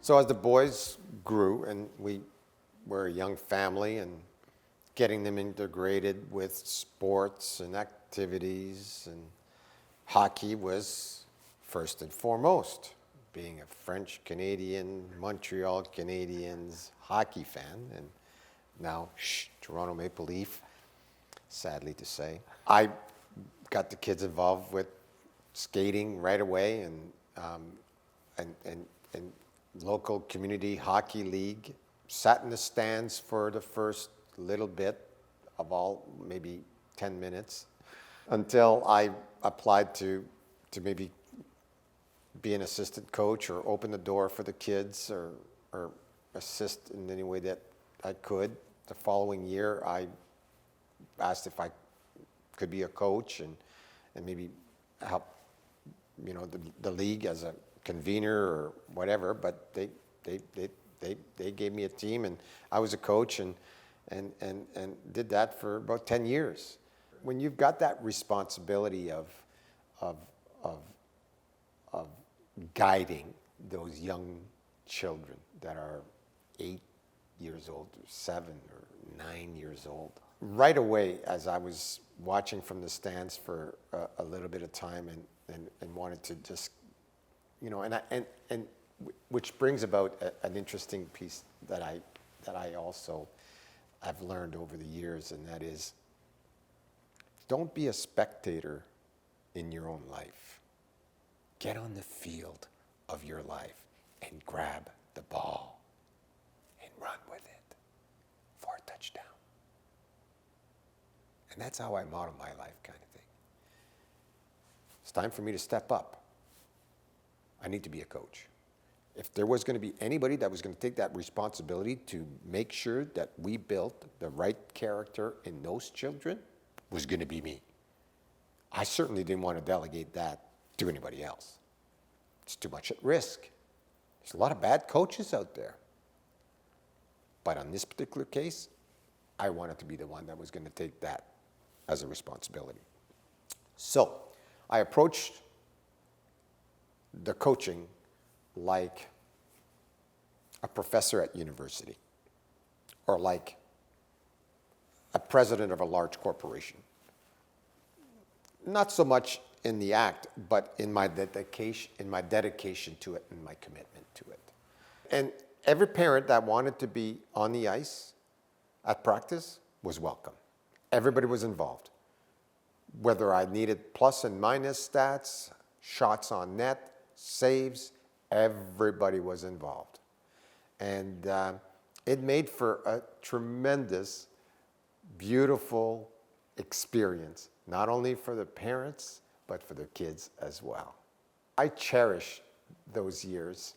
So as the boys grew and we were a young family and getting them integrated with sports and activities, and hockey was first and foremost. Being a French Canadian, Montreal Canadiens hockey fan, and now Toronto Maple Leaf, sadly to say. I got the kids involved with skating right away, and local community hockey league. Sat in the stands for the first little bit of all, maybe 10 minutes, until I applied to maybe be an assistant coach or open the door for the kids or assist in any way that I could. The following year, I asked if I could be a coach and maybe help, the league as a convener or whatever. But they gave me a team, and I was a coach and did that for about 10 years. When you've got that responsibility of guiding those young children that are 8 years old or 7 or 9 years old, right away, as I was watching from the stands for a little bit of time and wanted to just, and which brings about an interesting piece that I also have learned over the years, and that is, don't be a spectator in your own life. Get on the field of your life and grab the ball and run with it for a touchdown. And that's how I model my life, kind of thing. It's time for me to step up. I need to be a coach. If there was going to be anybody that was going to take that responsibility to make sure that we built the right character in those children, it was going to be me. I certainly didn't want to delegate that to anybody else. It's too much at risk. There's a lot of bad coaches out there. But on this particular case, I wanted to be the one that was going to take that as a responsibility. So I approached the coaching like a professor at university, or like a president of a large corporation. Not so much in the act, but in my dedication to it and my commitment to it. And every parent that wanted to be on the ice at practice was welcome. Everybody was involved. Whether I needed plus and minus stats, shots on net, saves, everybody was involved. And it made for a tremendous, beautiful experience, not only for the parents, but for the kids as well. I cherish those years.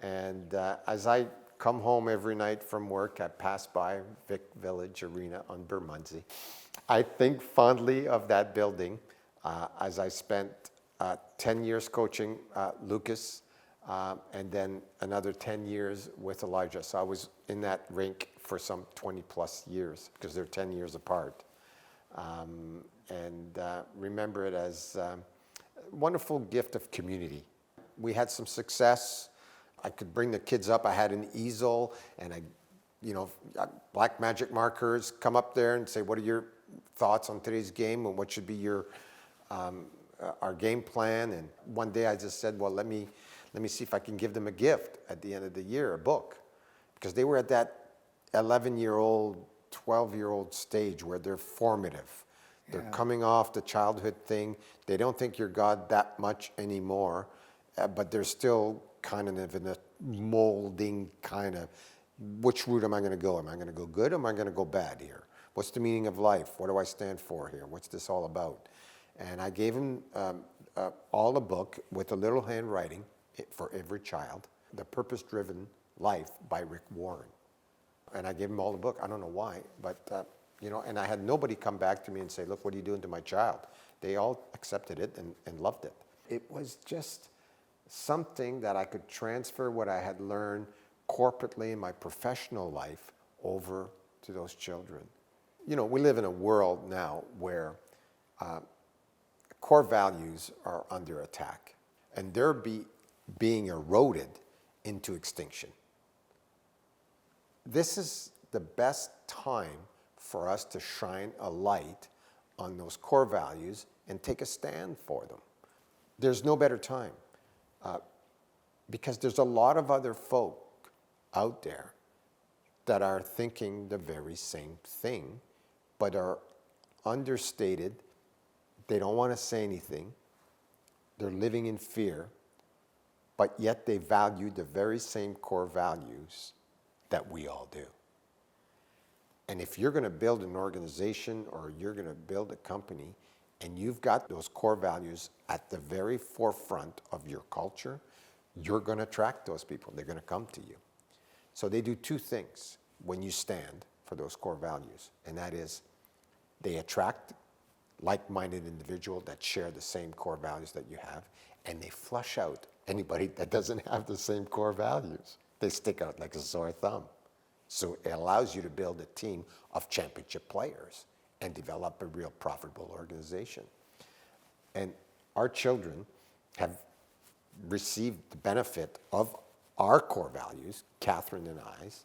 And as I come home every night from work, I pass by Vic Village Arena on Bermondsey. I think fondly of that building as I spent 10 years coaching Lucas, and then another 10 years with Elijah. So I was in that rink for some 20 plus years, because they're 10 years apart. And remember it as a wonderful gift of community. We had some success. I could bring the kids up. I had an easel, and black magic markers, come up there and say, what are your thoughts on today's game, and what should be your our game plan? And one day I just said, well, let me see if I can give them a gift at the end of the year, a book, because they were at that 11-year-old, 12-year-old stage where they're formative. They're coming off the childhood thing. They don't think you're God that much anymore, but they're still kind of in a molding kind of, which route am I going to go? Am I going to go good, or am I going to go bad here? What's the meaning of life? What do I stand for here? What's this all about? And I gave him all a book with a little handwriting for every child, The Purpose-Driven Life by Rick Warren. And I gave him all the book. I don't know why, but, and I had nobody come back to me and say, look, what are you doing to my child? They all accepted it and loved it. It was just something that I could transfer what I had learned corporately in my professional life over to those children. We live in a world now where core values are under attack, and they're being eroded into extinction. This is the best time for us to shine a light on those core values and take a stand for them. There's no better time because there's a lot of other folk out there that are thinking the very same thing, but are understated. They don't want to say anything. They're living in fear, but yet they value the very same core values that we all do. And if you're going to build an organization or you're going to build a company and you've got those core values at the very forefront of your culture, you're going to attract those people. They're going to come to you. So they do two things when you stand for those core values, and that is they attract like-minded individuals that share the same core values that you have, and they flush out anybody that doesn't have the same core values. They stick out like a sore thumb. So it allows you to build a team of championship players and develop a real profitable organization. And our children have received the benefit of our core values, Catherine and I's,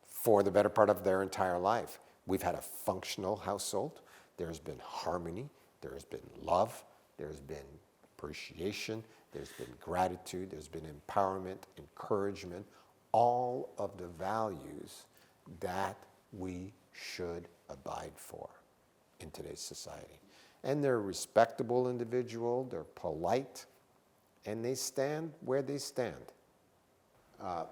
for the better part of their entire life. We've had a functional household. There's been harmony. There's been love. There's been appreciation. There's been gratitude. There's been empowerment, encouragement, all of the values that we should abide for in today's society. And they're respectable individuals, they're polite, and they stand where they stand.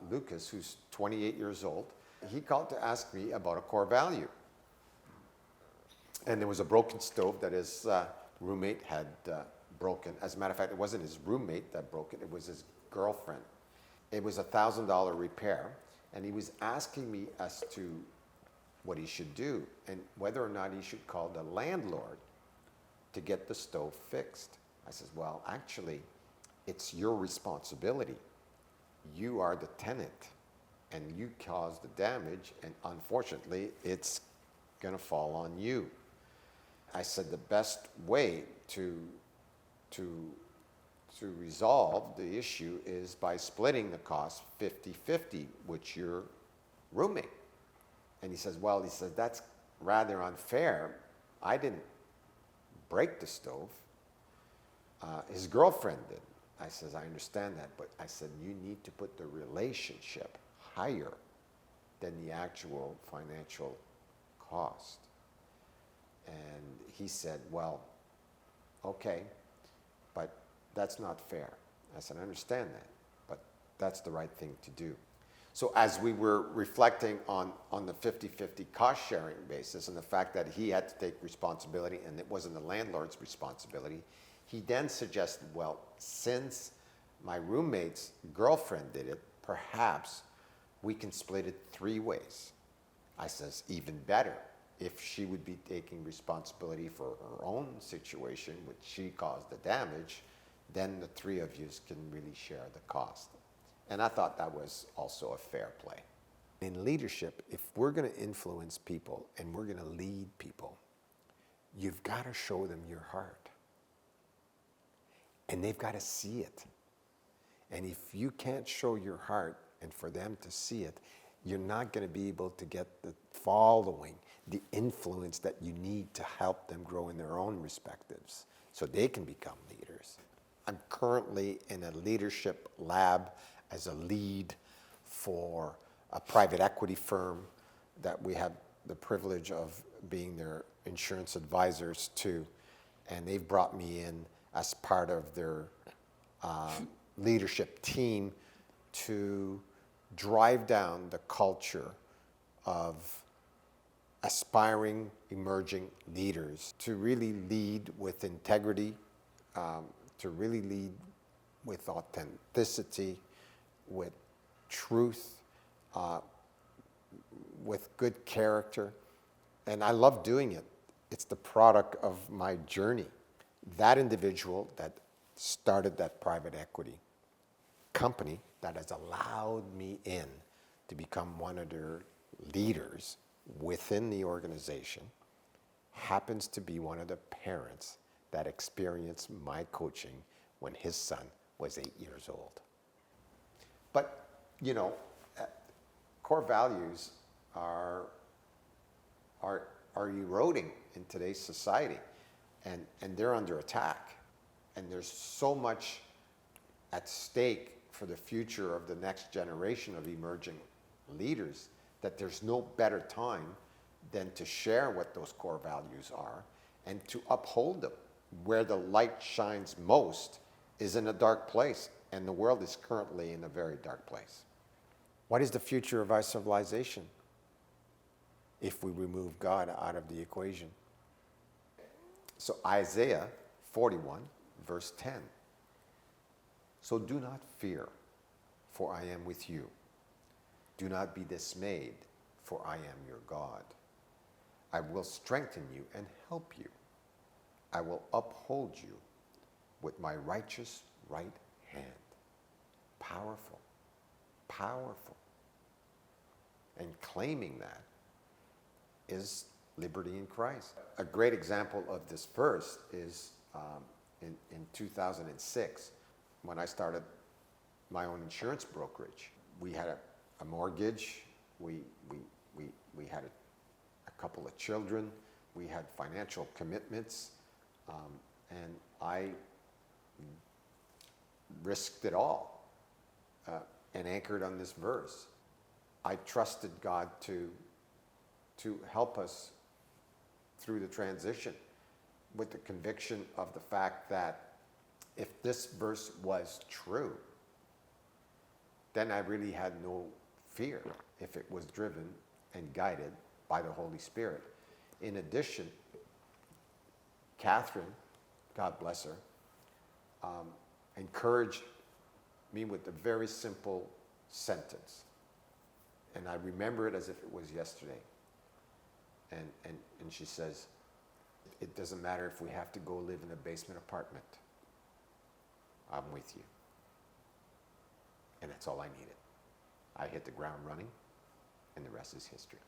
Lucas, who's 28 years old, he called to ask me about a core value. And there was a broken stove that his roommate had broken. As a matter of fact, it wasn't his roommate that broke it, it was his girlfriend. It was a $1,000 repair, and he was asking me as to what he should do and whether or not he should call the landlord to get the stove fixed. I says, well, actually, it's your responsibility. You are the tenant, and you caused the damage, and unfortunately, it's gonna fall on you. I said the best way to resolve the issue is by splitting the cost 50-50 with your roommate. And he says, well, that's rather unfair. I didn't break the stove. His girlfriend did. I says, I understand that, but I said, you need to put the relationship higher than the actual financial cost. And he said, well, okay, but that's not fair. I said, I understand that, but that's the right thing to do. So as we were reflecting on the 50-50 cost-sharing basis and the fact that he had to take responsibility and it wasn't the landlord's responsibility, he then suggested, well, since my roommate's girlfriend did it, perhaps we can split it 3 ways. I says, even better. If she would be taking responsibility for her own situation, which she caused the damage, then the 3 of you can really share the cost. And I thought that was also a fair play. In leadership, if we're going to influence people and we're going to lead people, you've got to show them your heart. And they've got to see it. And if you can't show your heart and for them to see it, you're not going to be able to get the following, the influence that you need to help them grow in their own respectives so they can become leaders. I'm currently in a leadership lab as a lead for a private equity firm that we have the privilege of being their insurance advisors to, and they've brought me in as part of their leadership team to drive down the culture of aspiring, emerging leaders, to really lead with integrity, to really lead with authenticity, with truth, with good character. And I love doing it. It's the product of my journey. That individual that started that private equity company that has allowed me in to become one of their leaders within the organization happens to be one of the parents that experienced my coaching when his son was 8 years old. But, you know, uh, core values are, are eroding in today's society, and they're under attack. And there's so much at stake for the future of the next generation of emerging leaders that there's no better time than to share what those core values are and to uphold them. Where the light shines most is in a dark place, and the world is currently in a very dark place. What is the future of our civilization if we remove God out of the equation? So Isaiah 41, verse 10. So do not fear, for I am with you. Do not be dismayed, for I am your God. I will strengthen you and help you. I will uphold you with my righteous right hand. Powerful, powerful. And claiming that is liberty in Christ. A great example of this verse is in 2006, when I started my own insurance brokerage. We had a mortgage, we had a couple of children, we had financial commitments, and I risked it all and anchored on this verse. I trusted God to help us through the transition with the conviction of the fact that if this verse was true, then I really had no fear if it was driven and guided by the Holy Spirit. In addition, Catherine, God bless her, encouraged me with a very simple sentence. And I remember it as if it was yesterday. And she says, it doesn't matter if we have to go live in a basement apartment. I'm with you. And that's all I needed. I hit the ground running, and the rest is history.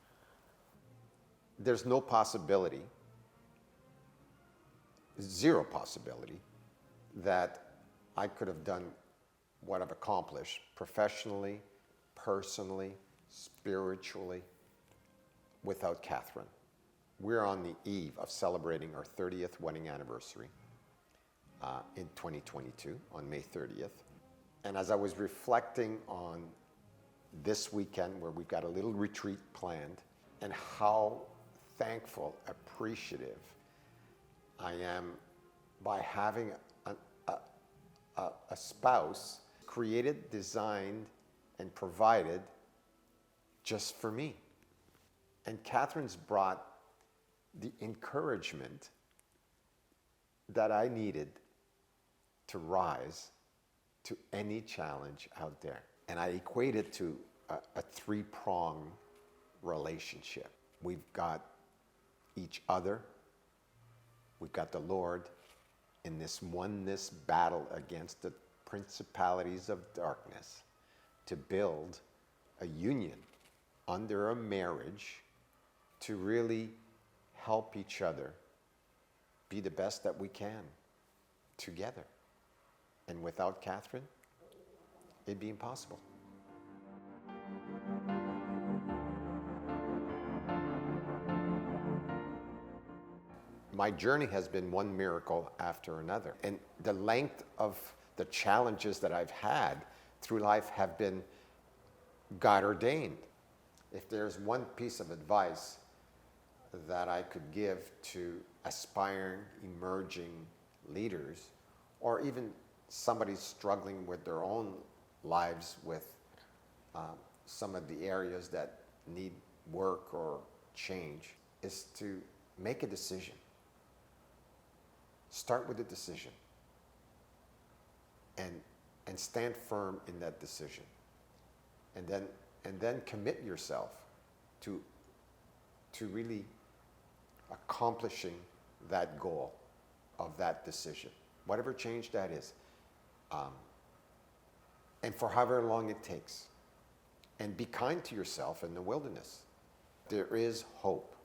There's no possibility, zero possibility, that I could have done what I've accomplished professionally, personally, spiritually, without Catherine. We're on the eve of celebrating our 30th wedding anniversary in 2022, on May 30th. And as I was reflecting on this weekend, where we've got a little retreat planned, and how thankful, appreciative I am by having a spouse created, designed, and provided just for me. And Catherine's brought the encouragement that I needed to rise to any challenge out there. And I equate it to a three-pronged relationship. We've got each other, we've got the Lord in this oneness battle against the principalities of darkness to build a union under a marriage to really help each other be the best that we can together. And without Catherine, it'd be impossible. My journey has been one miracle after another. And the length of the challenges that I've had through life have been God ordained. If there's one piece of advice that I could give to aspiring, emerging leaders, or even somebody struggling with their own lives with some of the areas that need work or change, is to make a decision. Start with a decision and stand firm in that decision. And then commit yourself to really accomplishing that goal of that decision, whatever change that is, and for however long it takes. And be kind to yourself in the wilderness. There is hope,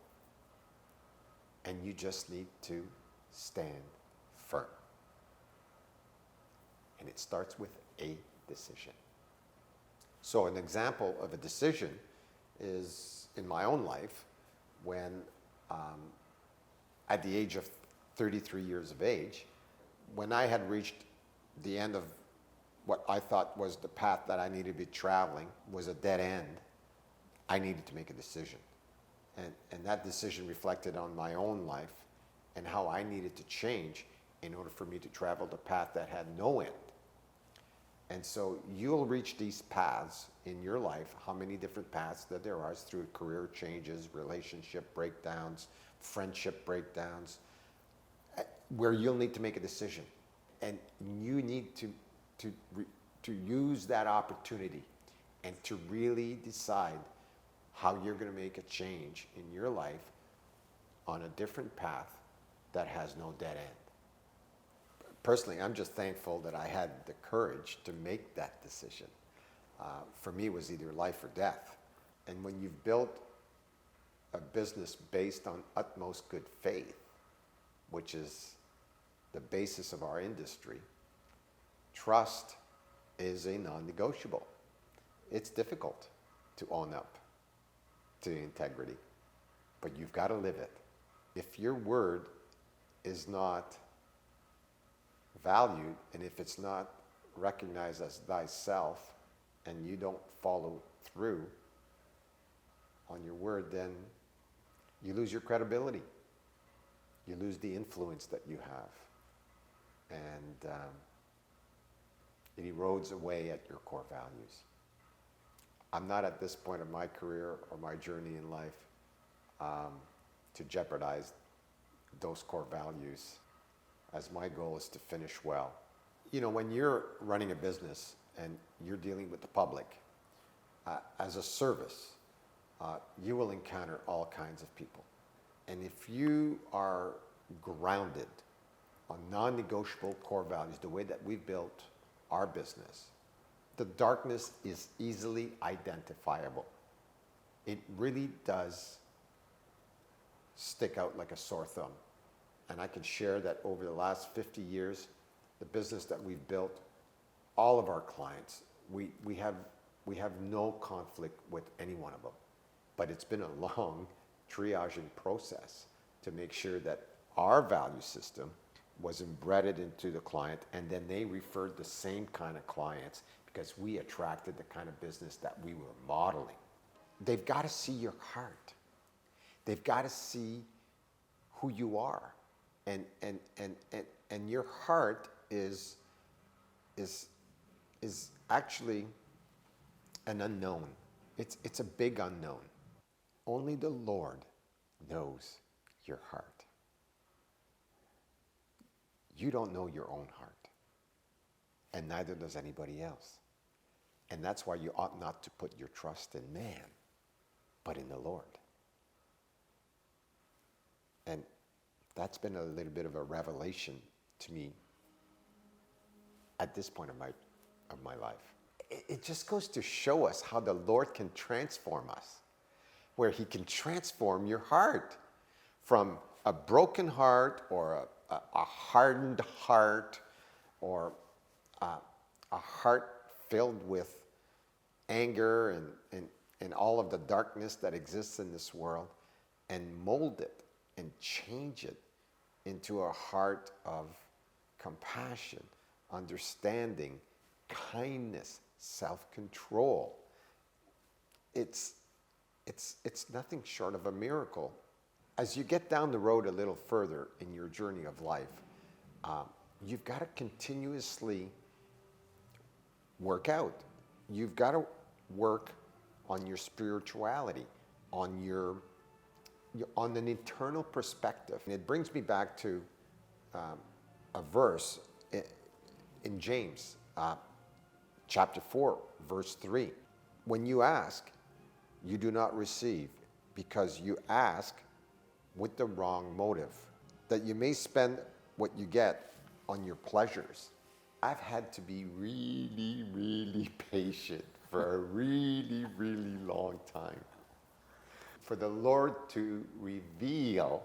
and you just need to stand firm. And it starts with a decision. So an example of a decision is in my own life when at the age of 33 years of age, when I had reached the end of what I thought was the path that I needed to be traveling was a dead end, I needed to make a decision. And that decision reflected on my own life and how I needed to change in order for me to travel the path that had no end. And so you'll reach these paths in your life, how many different paths that there are through career changes, relationship breakdowns, friendship breakdowns, where you'll need to make a decision. And you need to use that opportunity and to really decide how you're going to make a change in your life on a different path that has no dead end. Personally, I'm just thankful that I had the courage to make that decision. For me, it was either life or death. And when you've built a business based on utmost good faith, which is the basis of our industry, trust is a non-negotiable. It's difficult to own up to integrity, but you've got to live it. If your word is not valued, and if it's not recognized as thyself, and you don't follow through on your word, then you lose your credibility. You lose the influence that you have. And it erodes away at your core values. I'm not at this point of my career or my journey in life to jeopardize those core values, as my goal is to finish well. You know, when you're running a business and you're dealing with the public, as a service, you will encounter all kinds of people. And if you are grounded on non-negotiable core values, the way that we've built our business, the darkness is easily identifiable. It really does stick out like a sore thumb. And I can share that over the last 50 years, the business that we've built, all of our clients, we have no conflict with any one of them. But it's been a long triaging process to make sure that our value system was embedded into the client, and then they referred the same kind of clients because we attracted the kind of business that we were modeling. They've got to see your heart. They've got to see who you are. And your heart is actually an unknown. It's a big unknown. Only the Lord knows your heart. You don't know your own heart, and neither does anybody else. And that's why you ought not to put your trust in man, but in the Lord. And that's been a little bit of a revelation to me at this point of my life. It just goes to show us how the Lord can transform us, where he can transform your heart from a broken heart or a hardened heart or a heart filled with anger and all of the darkness that exists in this world, and mold it and change it into a heart of compassion, understanding, kindness, self-control. It's nothing short of a miracle. As you get down the road a little further in your journey of life, you've got to continuously work out. You've got to work on your spirituality, on an eternal perspective. And it brings me back to a verse in James, chapter 4, verse 3. When you ask, you do not receive, because you ask with the wrong motive, that you may spend what you get on your pleasures. I've had to be really, really patient for a really, really long time for the Lord to reveal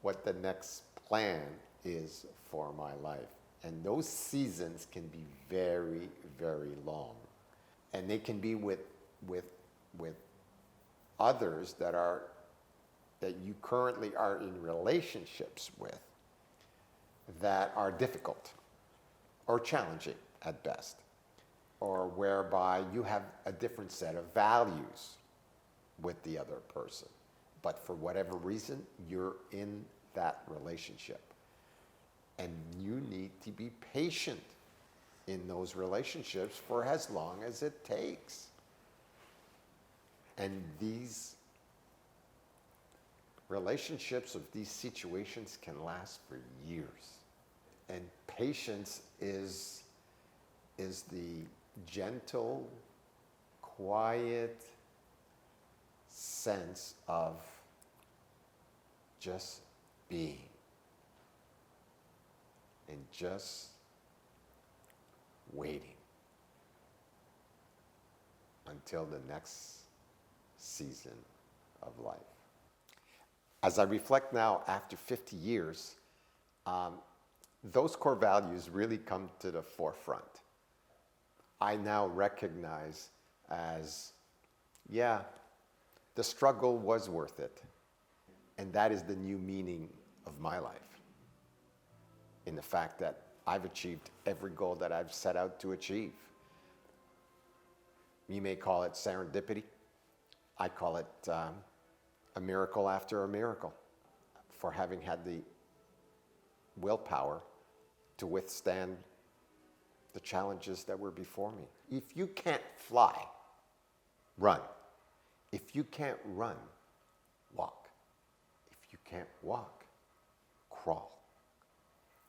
what the next plan is for my life. And those seasons can be very, very long. And they can be with with with others that you currently are in relationships with that are difficult or challenging at best, or whereby you have a different set of values with the other person, but for whatever reason you're in that relationship, and you need to be patient in those relationships for as long as it takes. And these relationships of these situations can last for years. And patience is the gentle, quiet sense of just being and just waiting until the next season of life. As I reflect now after 50 years, those core values really come to the forefront. I now recognize as, yeah, the struggle was worth it. And that is the new meaning of my life. In the fact that I've achieved every goal that I've set out to achieve. You may call it serendipity. I call it a miracle after a miracle for having had the willpower to withstand the challenges that were before me. If you can't fly, run. If you can't run, walk. If you can't walk, crawl.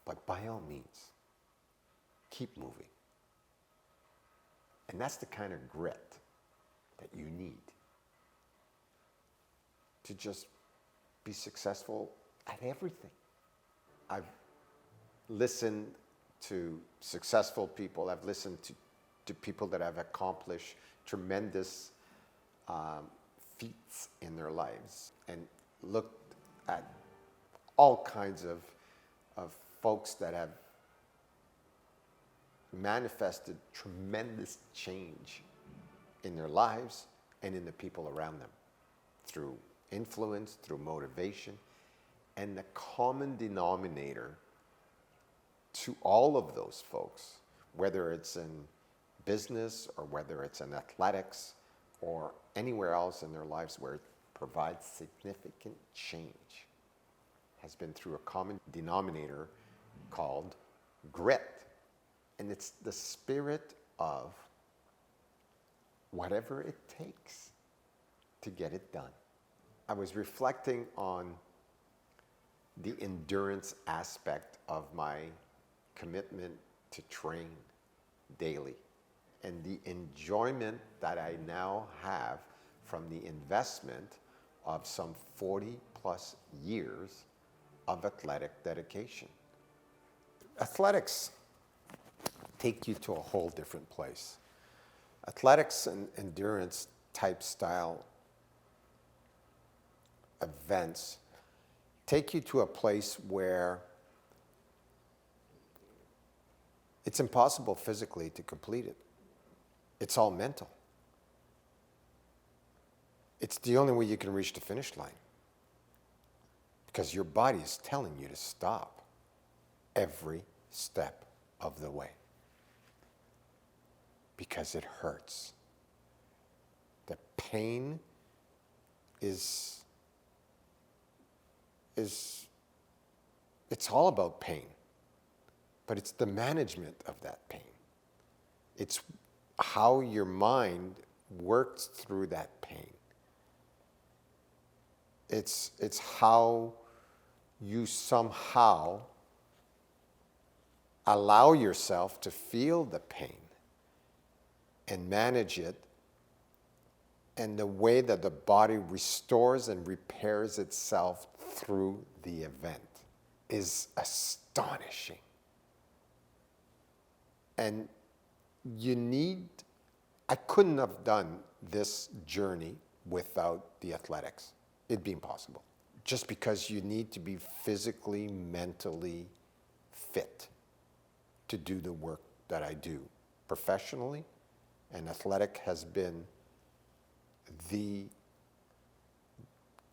But by all means, keep moving. And that's the kind of grit that you need to just be successful at everything. I've listened to successful people. I've listened to people that have accomplished tremendous feats in their lives, and looked at all kinds of folks that have manifested tremendous change in their lives and in the people around them through influence, through motivation. And the common denominator to all of those folks, whether it's in business or whether it's in athletics or anywhere else in their lives where it provides significant change, has been through a common denominator called grit. And it's the spirit of whatever it takes to get it done. I was reflecting on the endurance aspect of my commitment to train daily and the enjoyment that I now have from the investment of some 40 plus years of athletic dedication. Athletics take you to a whole different place. Athletics and endurance type style events take you to a place where it's impossible physically to complete it. It's all mental. It's the only way you can reach the finish line, because your body is telling you to stop every step of the way, because it hurts. The pain is it's all about pain, but it's the management of that pain. It's how your mind works through that pain. It's how you somehow allow yourself to feel the pain and manage it, and the way that the body restores and repairs itself through the event is astonishing. And I couldn't have done this journey without the athletics. It'd be impossible. Just because you need to be physically, mentally fit to do the work that I do professionally, and athletic has been the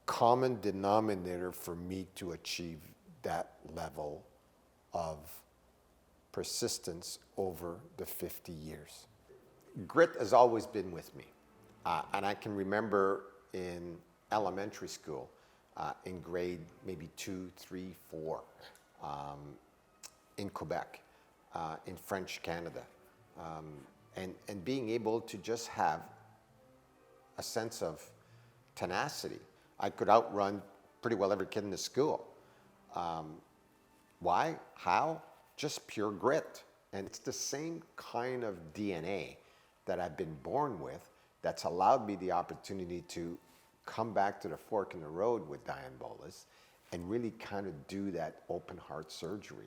common denominator for me to achieve that level of persistence over the 50 years. Grit has always been with me. And I can remember in elementary school, in grade maybe 2, 3, 4, in Quebec, in French Canada, and being able to just have a sense of tenacity. I could outrun pretty well every kid in the school. Why? How? Just pure grit. And it's the same kind of DNA that I've been born with that's allowed me the opportunity to come back to the fork in the road with Diane Bolas and really kind of do that open heart surgery.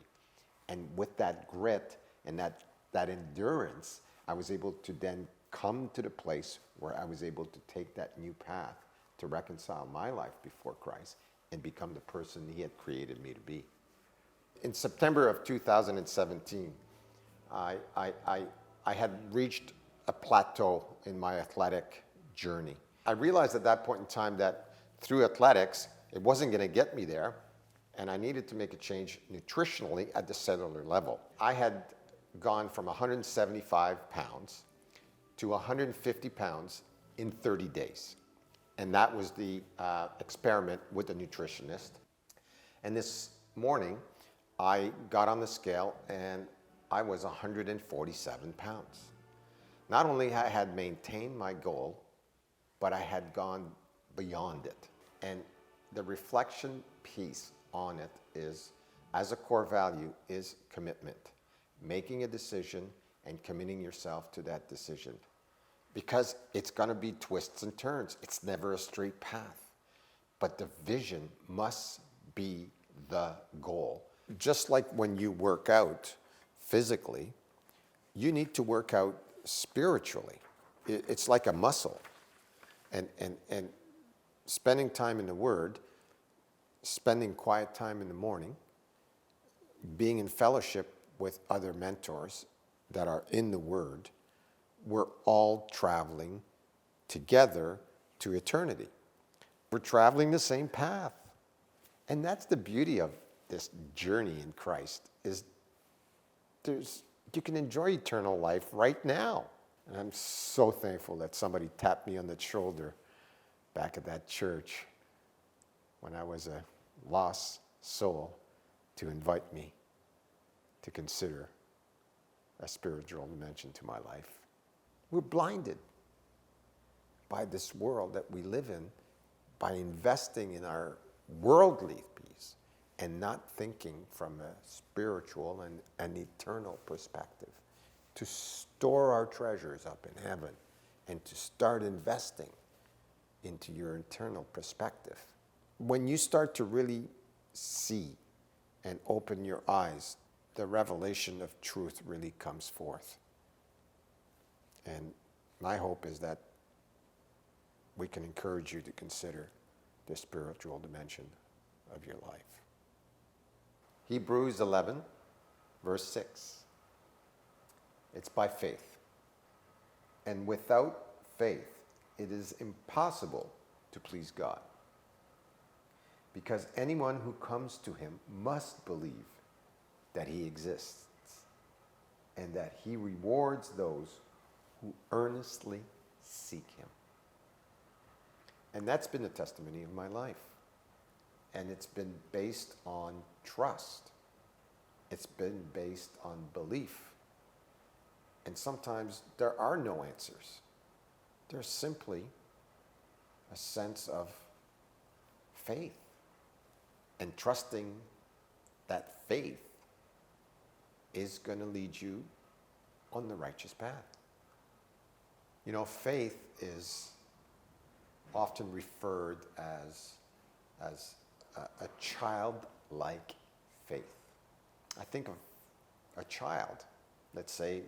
And with that grit and that endurance, I was able to then come to the place where I was able to take that new path to reconcile my life before Christ and become the person He had created me to be. In September of 2017, I had reached a plateau in my athletic journey. I realized at that point in time that through athletics, it wasn't going to get me there, and I needed to make a change nutritionally at the cellular level. I had gone from 175 pounds to 150 pounds in 30 days. And that was the experiment with a nutritionist. And this morning, I got on the scale and I was 147 pounds. Not only I had maintained my goal, but I had gone beyond it. And the reflection piece on it is, as a core value, is commitment. Making a decision and committing yourself to that decision. Because it's going to be twists and turns. It's never a straight path. But the vision must be the goal. Just like when you work out physically, you need to work out spiritually. It's like a muscle. And spending time in the Word, spending quiet time in the morning, being in fellowship with other mentors that are in the Word, we're all traveling together to eternity. We're traveling the same path. And that's the beauty of this journey in Christ, is you can enjoy eternal life right now. And I'm so thankful that somebody tapped me on the shoulder back at that church when I was a lost soul to invite me to consider a spiritual dimension to my life. We're blinded by this world that we live in by investing in our worldly peace and not thinking from a spiritual and an eternal perspective. To store our treasures up in heaven and to start investing into your eternal perspective. When you start to really see and open your eyes, the revelation of truth really comes forth. And my hope is that we can encourage you to consider the spiritual dimension of your life. Hebrews 11, verse 6. It's by faith. And without faith, it is impossible to please God. Because anyone who comes to Him must believe that He exists and that He rewards those who earnestly seek Him. And that's been the testimony of my life. And it's been based on trust. It's been based on belief. And sometimes there are no answers. There's simply a sense of faith and trusting that faith is going to lead you on the righteous path. You know, faith is often referred as a childlike faith. I think of a child, let's say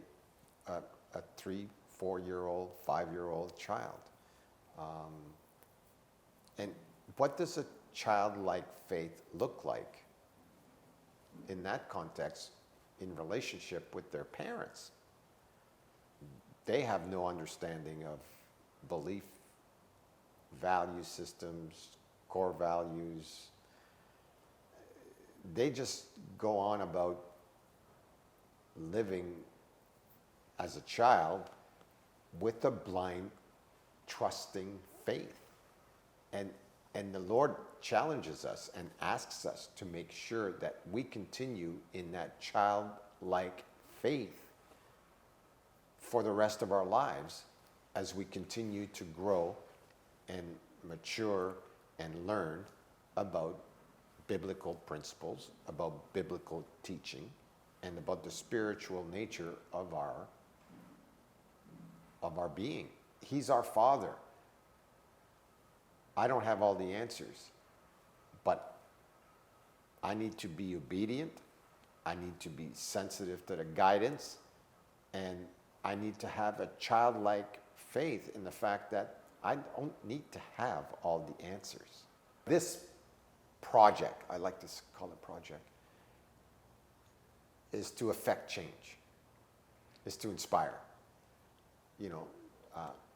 a 3, 4-year-old, 5-year-old child. And what does a childlike faith look like in that context in relationship with their parents? They have no understanding of belief value systems, core values. They just go on about living as a child with a blind, trusting faith. And the Lord challenges us and asks us to make sure that we continue in that childlike faith for the rest of our lives as we continue to grow and mature and learn about biblical principles, about biblical teaching, and about the spiritual nature of our being. He's our Father. I don't have all the answers, but I need to be obedient. I need to be sensitive to the guidance, and I need to have a childlike faith in the fact that I don't need to have all the answers. This project, I like to call it project, is to affect change, is to inspire.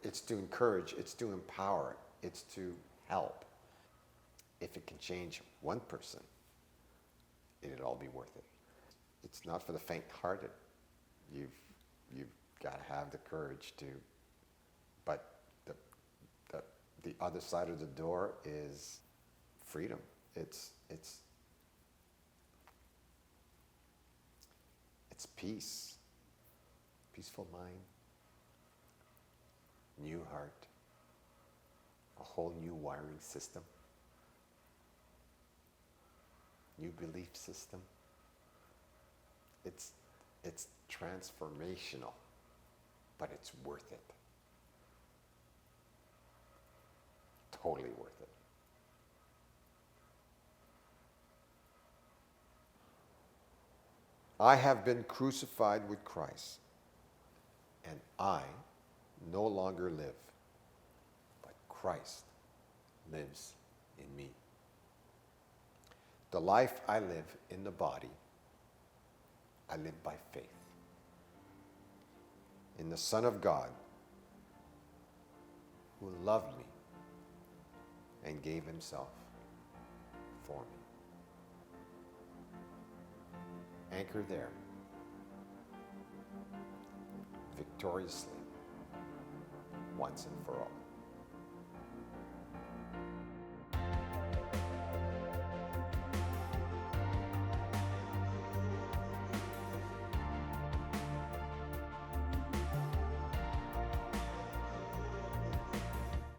It's to encourage, it's to empower, it's to help. If it can change one person, it'll all be worth it. It's not for the faint-hearted. You've got to have the courage to, but the other side of the door is freedom. It's peace, peaceful mind, new heart, a whole new wiring system, new belief system. It's transformational, but it's worth it. Totally worth it. I have been crucified with Christ, and I no longer live, but Christ lives in me. The life I live in the body, I live by faith in the Son of God, who loved me and gave himself for me. Anchor there, victoriously, once and for all.